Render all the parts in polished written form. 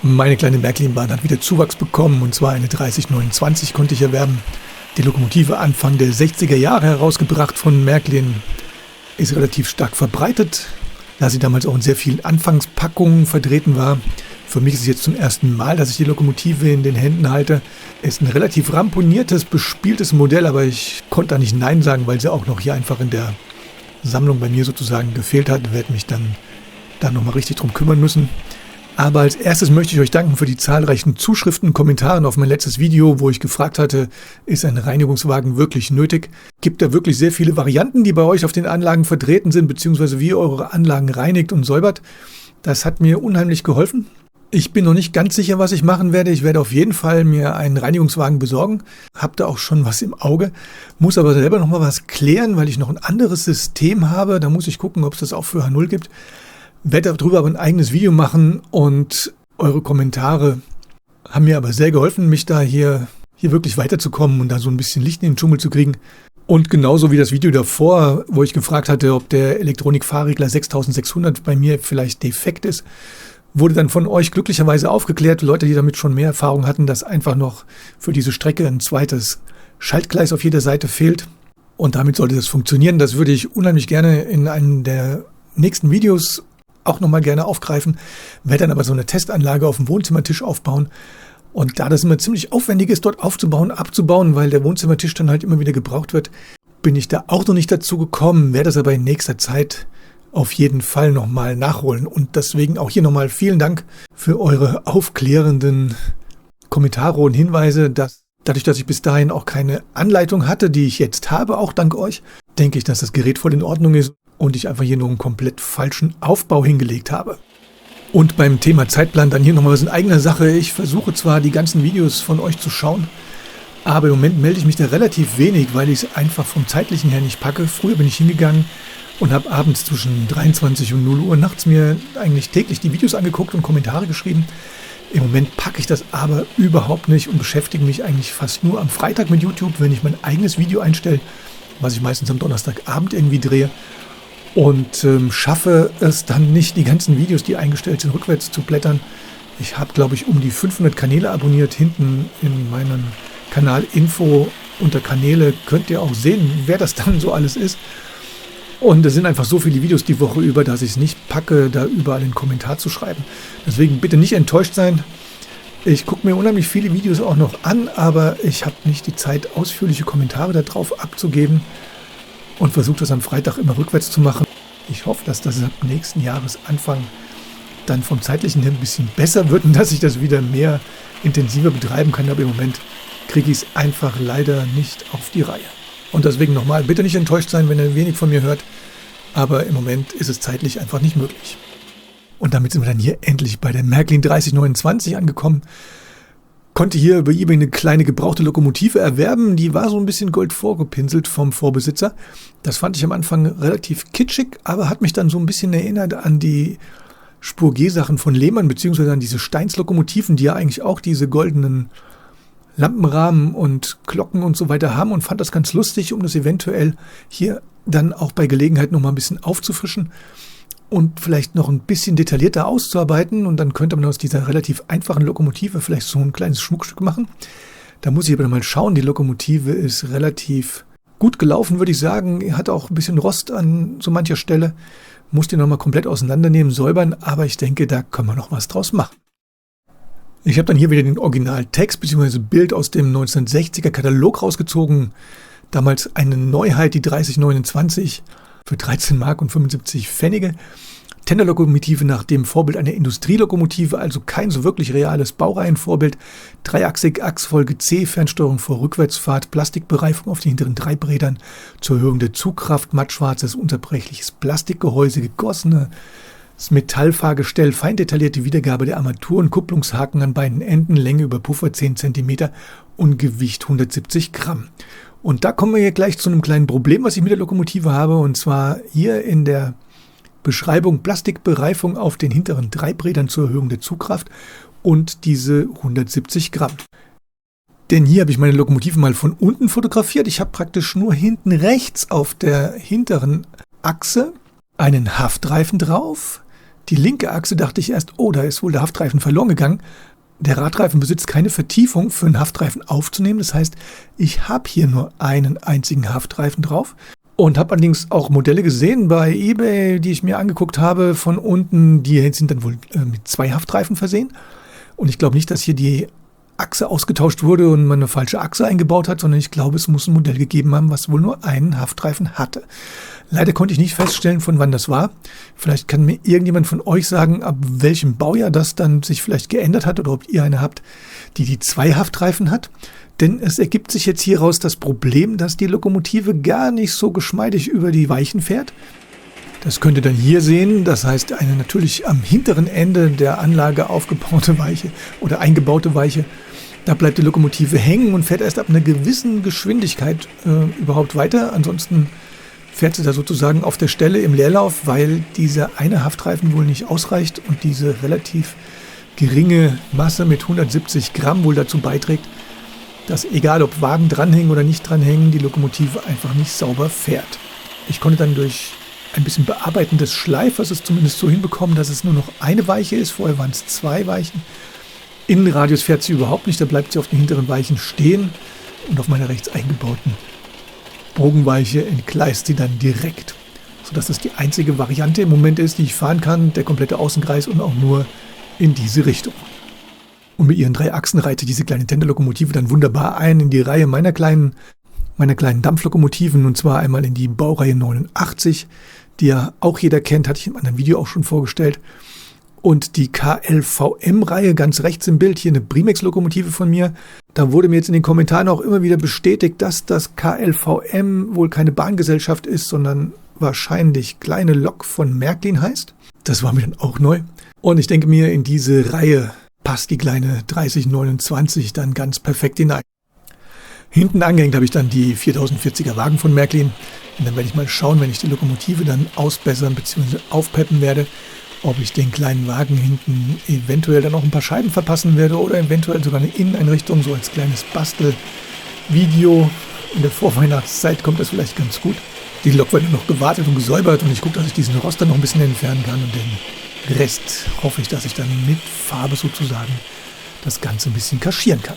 Meine kleine Märklin-Bahn hat wieder Zuwachs bekommen, und zwar eine 3029 konnte ich erwerben. Die Lokomotive Anfang der 60er Jahre herausgebracht von Märklin, ist relativ stark verbreitet, da sie damals auch in sehr vielen Anfangspackungen vertreten war. Für mich ist es jetzt zum ersten Mal, dass ich die Lokomotive in den Händen halte. Ist ein relativ ramponiertes, bespieltes Modell, aber ich konnte da nicht Nein sagen, weil sie auch noch hier einfach in der Sammlung bei mir sozusagen gefehlt hat. Ich werde mich dann da nochmal richtig drum kümmern müssen. Aber als erstes möchte ich euch danken für die zahlreichen Zuschriften und Kommentare auf mein letztes Video, wo ich gefragt hatte, ist ein Reinigungswagen wirklich nötig? Gibt da wirklich sehr viele Varianten, die bei euch auf den Anlagen vertreten sind, beziehungsweise wie ihr eure Anlagen reinigt und säubert? Das hat mir unheimlich geholfen. Ich bin noch nicht ganz sicher, was ich machen werde. Ich werde auf jeden Fall mir einen Reinigungswagen besorgen. Hab da auch schon was im Auge. Muss aber selber noch mal was klären, weil ich noch ein anderes System habe. Da muss ich gucken, ob es das auch für H0 gibt. Werde darüber aber ein eigenes Video machen, und eure Kommentare haben mir aber sehr geholfen, mich da hier wirklich weiterzukommen und da so ein bisschen Licht in den Dschungel zu kriegen. Und genauso wie das Video davor, wo ich gefragt hatte, ob der Elektronik-Fahrregler 6600 bei mir vielleicht defekt ist, wurde dann von euch glücklicherweise aufgeklärt, Leute, die damit schon mehr Erfahrung hatten, dass einfach noch für diese Strecke ein zweites Schaltgleis auf jeder Seite fehlt. Und damit sollte das funktionieren. Das würde ich unheimlich gerne in einem der nächsten Videos auch nochmal gerne aufgreifen. Werde dann aber so eine Testanlage auf dem Wohnzimmertisch aufbauen. Und da das immer ziemlich aufwendig ist, dort aufzubauen, abzubauen, weil der Wohnzimmertisch dann halt immer wieder gebraucht wird, bin ich da auch noch nicht dazu gekommen, werde das aber in nächster Zeit auf jeden Fall nochmal nachholen. Und deswegen auch hier nochmal vielen Dank für eure aufklärenden Kommentare und Hinweise. Dadurch, dass ich bis dahin auch keine Anleitung hatte, die ich jetzt habe, auch dank euch, denke ich, dass das Gerät voll in Ordnung ist und ich einfach hier nur einen komplett falschen Aufbau hingelegt habe. Und beim Thema Zeitplan dann hier nochmal was in eigener Sache. Ich versuche zwar die ganzen Videos von euch zu schauen, aber im Moment melde ich mich da relativ wenig, weil ich es einfach vom Zeitlichen her nicht packe. Früher bin ich hingegangen und habe abends zwischen 23 und 0 Uhr nachts mir eigentlich täglich die Videos angeguckt und Kommentare geschrieben. Im Moment packe ich das aber überhaupt nicht und beschäftige mich eigentlich fast nur am Freitag mit YouTube, wenn ich mein eigenes Video einstelle, was ich meistens am Donnerstagabend irgendwie drehe. Und schaffe es dann nicht, die ganzen Videos, die eingestellt sind, rückwärts zu blättern. Ich habe, glaube ich, um die 500 Kanäle abonniert. Hinten in meinem Kanal Info unter Kanäle könnt ihr auch sehen, wer das dann so alles ist. Und es sind einfach so viele Videos die Woche über, dass ich es nicht packe, da überall einen Kommentar zu schreiben. Deswegen bitte nicht enttäuscht sein. Ich gucke mir unheimlich viele Videos auch noch an, aber ich habe nicht die Zeit, ausführliche Kommentare darauf abzugeben und versuche das am Freitag immer rückwärts zu machen. Ich hoffe, dass das ab nächsten Jahresanfang dann vom Zeitlichen her ein bisschen besser wird und dass ich das wieder mehr intensiver betreiben kann. Aber im Moment kriege ich es einfach leider nicht auf die Reihe. Und deswegen nochmal, bitte nicht enttäuscht sein, wenn ihr wenig von mir hört. Aber im Moment ist es zeitlich einfach nicht möglich. Und damit sind wir dann hier endlich bei der Märklin 3029 angekommen. Konnte hier über eBay eine kleine gebrauchte Lokomotive erwerben. Die war so ein bisschen gold vorgepinselt vom Vorbesitzer. Das fand ich am Anfang relativ kitschig, aber hat mich dann so ein bisschen erinnert an die Spur G-Sachen von Lehmann, beziehungsweise an diese Steins-Lokomotiven, die ja eigentlich auch diese goldenen Lampenrahmen und Glocken und so weiter haben, und fand das ganz lustig, um das eventuell hier dann auch bei Gelegenheit noch mal ein bisschen aufzufrischen und vielleicht noch ein bisschen detaillierter auszuarbeiten, und dann könnte man aus dieser relativ einfachen Lokomotive vielleicht so ein kleines Schmuckstück machen. Da muss ich aber mal schauen, die Lokomotive ist relativ gut gelaufen, würde ich sagen, hat auch ein bisschen Rost an so mancher Stelle, muss die noch mal komplett auseinandernehmen, säubern, aber ich denke, da können wir noch was draus machen. Ich habe dann hier wieder den Originaltext bzw. Bild aus dem 1960er Katalog rausgezogen. Damals eine Neuheit, die 3029 für 13 Mark und 75 Pfennige. Tenderlokomotive nach dem Vorbild einer Industrielokomotive, also kein so wirklich reales Baureihenvorbild. Dreiachsig, Achsfolge C, Fernsteuerung vor Rückwärtsfahrt, Plastikbereifung auf den hinteren Treibrädern zur Erhöhung der Zugkraft, mattschwarzes, unterbrechliches Plastikgehäuse, gegossene das Metallfahrgestell, fein detaillierte Wiedergabe der Armaturen, Kupplungshaken an beiden Enden, Länge über Puffer 10 cm und Gewicht 170 Gramm. Und da kommen wir hier gleich zu einem kleinen Problem, was ich mit der Lokomotive habe, und zwar hier in der Beschreibung Plastikbereifung auf den hinteren Treibrädern zur Erhöhung der Zugkraft und diese 170 Gramm. Denn hier habe ich meine Lokomotive mal von unten fotografiert. Ich habe praktisch nur hinten rechts auf der hinteren Achse einen Haftreifen drauf, Die linke Achse dachte ich erst, oh, da ist wohl der Haftreifen verloren gegangen. Der Radreifen besitzt keine Vertiefung für einen Haftreifen aufzunehmen. Das heißt, ich habe hier nur einen einzigen Haftreifen drauf. Und habe allerdings auch Modelle gesehen bei eBay, die ich mir angeguckt habe von unten. Die sind dann wohl mit 2 Haftreifen versehen. Und ich glaube nicht, dass hier die Achse ausgetauscht wurde und man eine falsche Achse eingebaut hat, sondern ich glaube, es muss ein Modell gegeben haben, was wohl nur einen Haftreifen hatte. Leider konnte ich nicht feststellen, von wann das war. Vielleicht kann mir irgendjemand von euch sagen, ab welchem Baujahr das dann sich vielleicht geändert hat oder ob ihr eine habt, die 2 Haftreifen hat. Denn es ergibt sich jetzt hieraus das Problem, dass die Lokomotive gar nicht so geschmeidig über die Weichen fährt. Das könnt ihr dann hier sehen. Das heißt, eine natürlich am hinteren Ende der Anlage aufgebaute Weiche oder eingebaute Weiche. Da bleibt die Lokomotive hängen und fährt erst ab einer gewissen Geschwindigkeit überhaupt weiter. Ansonsten fährt sie da sozusagen auf der Stelle im Leerlauf, weil dieser eine Haftreifen wohl nicht ausreicht und diese relativ geringe Masse mit 170 Gramm wohl dazu beiträgt, dass egal ob Wagen dranhängen oder nicht dranhängen, die Lokomotive einfach nicht sauber fährt. Ich konnte dann durch ein bisschen Bearbeiten des Schleifers es zumindest so hinbekommen, dass es nur noch eine Weiche ist. Vorher waren es 2 Weichen. Innenradius fährt sie überhaupt nicht, da bleibt sie auf den hinteren Weichen stehen und auf meiner rechts eingebauten Bogenweiche entgleist sie dann direkt, sodass das die einzige Variante im Moment ist, die ich fahren kann, der komplette Außenkreis und auch nur in diese Richtung. Und mit ihren 3 Achsen reiht diese kleine Tenderlokomotive dann wunderbar ein in die Reihe meiner kleinen Dampflokomotiven, und zwar einmal in die Baureihe 89, die ja auch jeder kennt, hatte ich in einem anderen Video auch schon vorgestellt. Und die KLVM-Reihe ganz rechts im Bild, hier eine Brimex-Lokomotive von mir. Da wurde mir jetzt in den Kommentaren auch immer wieder bestätigt, dass das KLVM wohl keine Bahngesellschaft ist, sondern wahrscheinlich Kleine Lok von Märklin heißt. Das war mir dann auch neu. Und ich denke mir, in diese Reihe passt die kleine 3029 dann ganz perfekt hinein. Hinten angehängt habe ich dann die 4040er Wagen von Märklin. Und dann werde ich mal schauen, wenn ich die Lokomotive dann ausbessern bzw. aufpeppen werde, ob ich den kleinen Wagen hinten eventuell dann auch ein paar Scheiben verpassen werde oder eventuell sogar eine Inneneinrichtung, so als kleines Bastelvideo. In der Vorweihnachtszeit kommt das vielleicht ganz gut. Die Lok wird noch gewartet und gesäubert und ich gucke, dass ich diesen Rost dann noch ein bisschen entfernen kann und den Rest hoffe ich, dass ich dann mit Farbe sozusagen das Ganze ein bisschen kaschieren kann.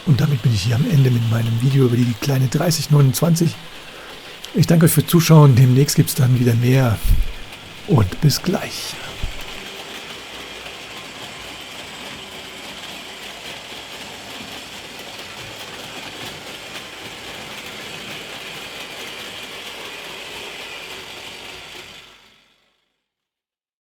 Und damit bin ich hier am Ende mit meinem Video über die kleine 3029. Ich danke euch fürs Zuschauen. Demnächst gibt es dann wieder mehr. Und bis gleich.